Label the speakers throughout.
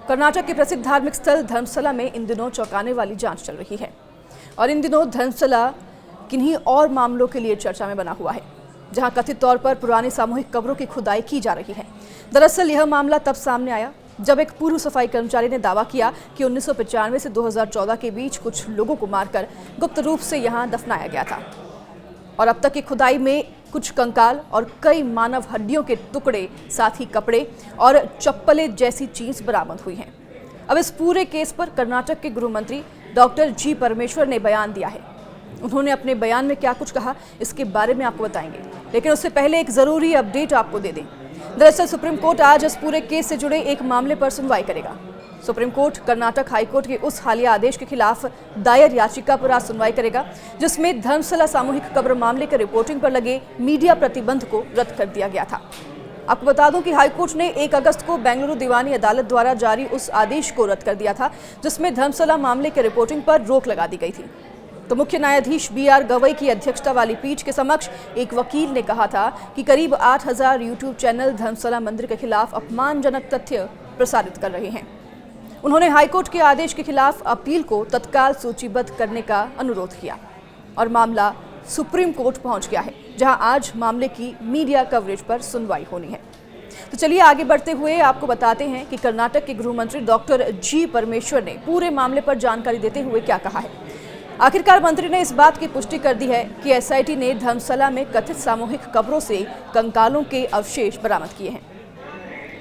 Speaker 1: कर्नाटक के प्रसिद्ध धार्मिक स्थल धर्मशाला में इन दिनों चौंकाने वाली जांच चल रही है और इन दिनों धर्मशाला किन्हीं और मामलों के लिए चर्चा में बना हुआ है, जहां कथित तौर पर पुरानी सामूहिक कब्रों की खुदाई की जा रही है। दरअसल यह मामला तब सामने आया जब एक पूर्व सफाई कर्मचारी ने दावा किया कि 1995 से 2014 के बीच कुछ लोगों को मारकर गुप्त रूप से यहां दफनाया गया था और अब तक की खुदाई में कुछ कंकाल और कई मानव हड्डियों के टुकड़े, साथ ही कपड़े और चप्पलें जैसी चीज बरामद हुई हैं। अब इस पूरे केस पर कर्नाटक के गृह मंत्री डॉक्टर जी परमेश्वर ने बयान दिया है। उन्होंने अपने बयान में क्या कुछ कहा, इसके बारे में आपको बताएंगे, लेकिन उससे पहले एक जरूरी अपडेट आपको दे दें। दरअसल सुप्रीम कोर्ट आज इस पूरे केस से जुड़े एक मामले पर सुनवाई करेगा। सुप्रीम कोर्ट कर्नाटक हाईकोर्ट के उस हालिया आदेश के खिलाफ दायर याचिका पर आज सुनवाई करेगा, जिसमें धर्मशाला सामूहिक कब्र मामले के रिपोर्टिंग पर लगे मीडिया प्रतिबंध को रद्द कर दिया गया था। आपको बता दूं कि हाईकोर्ट ने 1 अगस्त को बेंगलुरु दीवानी अदालत द्वारा जारी उस आदेश को रद्द कर दिया था, जिसमें धर्मशाला मामले के रिपोर्टिंग पर रोक लगा दी गई थी। तो मुख्य न्यायाधीश BR गवई की अध्यक्षता वाली पीठ के समक्ष एक वकील ने कहा था कि करीब 8000 यूट्यूब चैनल धर्मशाला मंदिर के खिलाफ अपमानजनक तथ्य प्रसारित कर रहे हैं। उन्होंने हाईकोर्ट के आदेश के खिलाफ अपील को तत्काल सूचीबद्ध करने का अनुरोध किया और मामला सुप्रीम कोर्ट पहुंच गया है, जहां आज मामले की मीडिया कवरेज पर सुनवाई होनी है। तो चलिए आगे बढ़ते हुए आपको बताते हैं कि कर्नाटक के गृह मंत्री डॉक्टर जी परमेश्वर ने पूरे मामले पर जानकारी देते हुए क्या कहा है। आखिरकार मंत्री ने इस बात की पुष्टि कर दी है कि SIT ने धर्मशाला में कथित सामूहिक कब्रों से कंकालों के अवशेष बरामद किए हैं।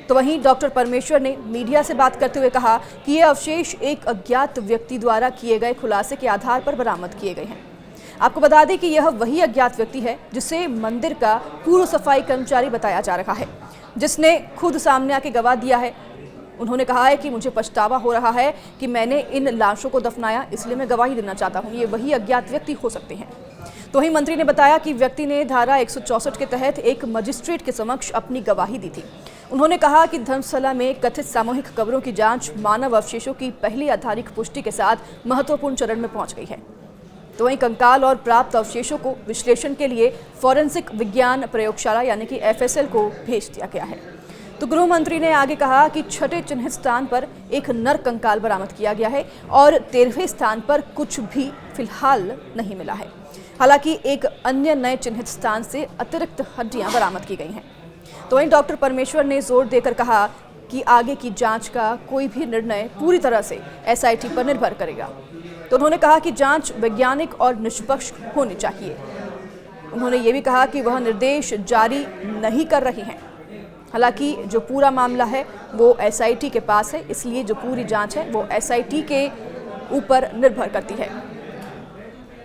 Speaker 1: तो वहीं डॉक्टर परमेश्वर ने मीडिया से बात करते हुए कहा कि ये अवशेष एक अज्ञात व्यक्ति द्वारा किए गए खुलासे के आधार पर बरामद किए गए हैं। आपको बता दें कि यह वही अज्ञात व्यक्ति है जिसे मंदिर का पूर्व सफाई कर्मचारी बताया जा रहा है, जिसने खुद सामने आके गवाह दिया है। उन्होंने कहा है कि मुझे पछतावा हो रहा है कि मैंने इन लाशों को दफनाया, इसलिए मैं गवाही देना चाहता हूँ। ये वही अज्ञात व्यक्ति हो सकते हैं। तो वहीं मंत्री ने बताया कि व्यक्ति ने धारा 164 के तहत एक मजिस्ट्रेट के समक्ष अपनी गवाही दी थी। उन्होंने कहा कि धर्मशाला में कथित सामूहिक कब्रों की जांच मानव अवशेषों की पहली आधारिक पुष्टि के साथ महत्वपूर्ण चरण में पहुंच गई है। तो वहीं कंकाल और प्राप्त अवशेषों को विश्लेषण के लिए फॉरेंसिक विज्ञान प्रयोगशाला यानी कि FSL को भेज दिया गया है। तो गृह मंत्री ने आगे कहा कि 6ठे चिन्हित स्थान पर एक नर कंकाल बरामद किया गया है और 13वें स्थान पर कुछ भी फिलहाल नहीं मिला है। हालांकि एक अन्य नए चिन्हित स्थान से अतिरिक्त हड्डियां बरामद की गई हैं। तो वहीं डॉक्टर परमेश्वर ने जोर देकर कहा कि आगे की जांच का कोई भी निर्णय पूरी तरह से SIT पर निर्भर करेगा। तो उन्होंने कहा कि जांच वैज्ञानिक और निष्पक्ष होनी चाहिए। उन्होंने ये भी कहा कि वह निर्देश जारी नहीं कर रही हैं। हालांकि जो पूरा मामला है वो SIT के पास है, इसलिए जो पूरी जांच है वो SIT के ऊपर निर्भर करती है।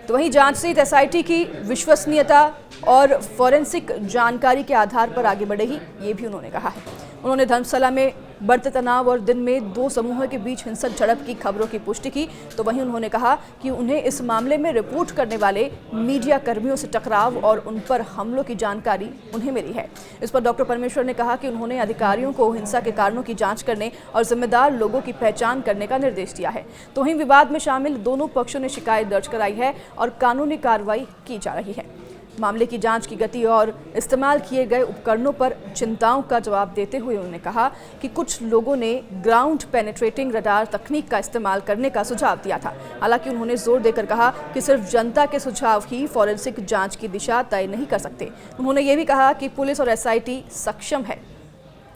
Speaker 1: तो वहीं जांच सहित SIT की विश्वसनीयता और फॉरेंसिक जानकारी के आधार पर आगे बढ़ेगी, ये भी उन्होंने कहा है। उन्होंने धर्मशाला में बढ़ते तनाव और दिन में 2 समूहों के बीच हिंसक झड़प की खबरों की पुष्टि की। तो वहीं उन्होंने कहा कि उन्हें इस मामले में रिपोर्ट करने वाले मीडिया कर्मियों से टकराव और उन पर हमलों की जानकारी उन्हें मिली है। इस पर डॉक्टर परमेश्वर ने कहा कि उन्होंने अधिकारियों को हिंसा के कारणों की जांच करने और जिम्मेदार लोगों की पहचान करने का निर्देश दिया है। तो वहीं विवाद में शामिल दोनों पक्षों ने शिकायत दर्ज कराई है और कानूनी कार्रवाई की जा रही है। मामले की जांच की गति और इस्तेमाल किए गए उपकरणों पर चिंताओं का जवाब देते हुए उन्होंने कहा कि कुछ लोगों ने ग्राउंड पेनिट्रेटिंग रडार तकनीक का इस्तेमाल करने का सुझाव दिया था। हालांकि उन्होंने जोर देकर कहा कि सिर्फ जनता के सुझाव ही फॉरेंसिक जांच की दिशा तय नहीं कर सकते। उन्होंने ये भी कहा कि पुलिस और SIT सक्षम है।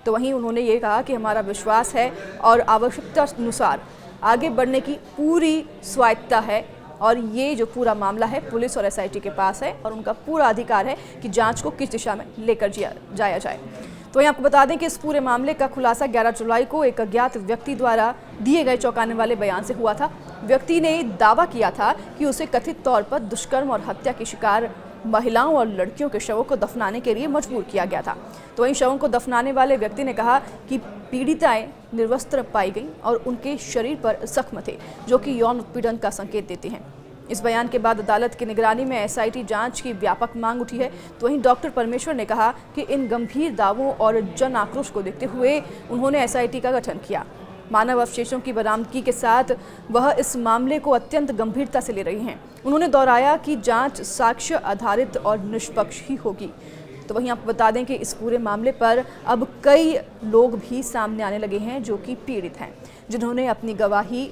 Speaker 1: तो वहीं उन्होंने ये कहा कि हमारा विश्वास है और आवश्यकता अनुसार आगे बढ़ने की पूरी स्वायत्ता है और ये जो पूरा मामला है पुलिस और SIT के पास है और उनका पूरा अधिकार है कि जांच को किस दिशा में लेकर जाया जाए। तो यहाँ आपको बता दें कि इस पूरे मामले का खुलासा 11 जुलाई को एक अज्ञात व्यक्ति द्वारा दिए गए चौंकाने वाले बयान से हुआ था। व्यक्ति ने दावा किया था कि उसे कथित तौर पर दुष्कर्म और हत्या की शिकार महिलाओं और लड़कियों के शवों को दफनाने के लिए मजबूर किया गया था। तो वहीं शवों को दफनाने वाले व्यक्ति ने कहा कि पीड़िताएं निर्वस्त्र पाई गईं और उनके शरीर पर जख्म थे, जो कि यौन उत्पीड़न का संकेत देते हैं। इस बयान के बाद अदालत की निगरानी में SIT जांच की व्यापक मांग उठी है। तो वहीं डॉक्टर परमेश्वर ने कहा कि इन गंभीर दावों और जन आक्रोश को देखते हुए उन्होंने SIT का गठन किया। मानव अवशेषों की बरामदगी के साथ वह इस मामले को अत्यंत गंभीरता से ले रही हैं। उन्होंने दोहराया कि जांच साक्ष्य आधारित और निष्पक्ष ही होगी। तो वहीं आपको बता दें कि इस पूरे मामले पर अब कई लोग भी सामने आने लगे हैं जो कि पीड़ित हैं, जिन्होंने अपनी गवाही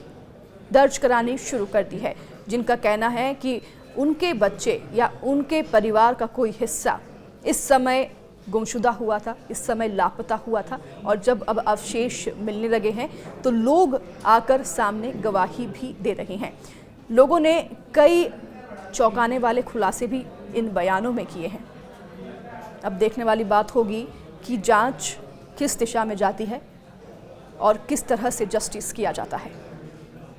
Speaker 1: दर्ज करानी शुरू कर दी है, जिनका कहना है कि उनके बच्चे या उनके परिवार का कोई हिस्सा इस समय गुमशुदा हुआ था, इस समय लापता हुआ था, और जब अब अवशेष मिलने लगे हैं तो लोग आकर सामने गवाही भी दे रहे हैं। लोगों ने कई चौंकाने वाले खुलासे भी इन बयानों में किए हैं। अब देखने वाली बात होगी कि जांच किस दिशा में जाती है और किस तरह से जस्टिस किया जाता है।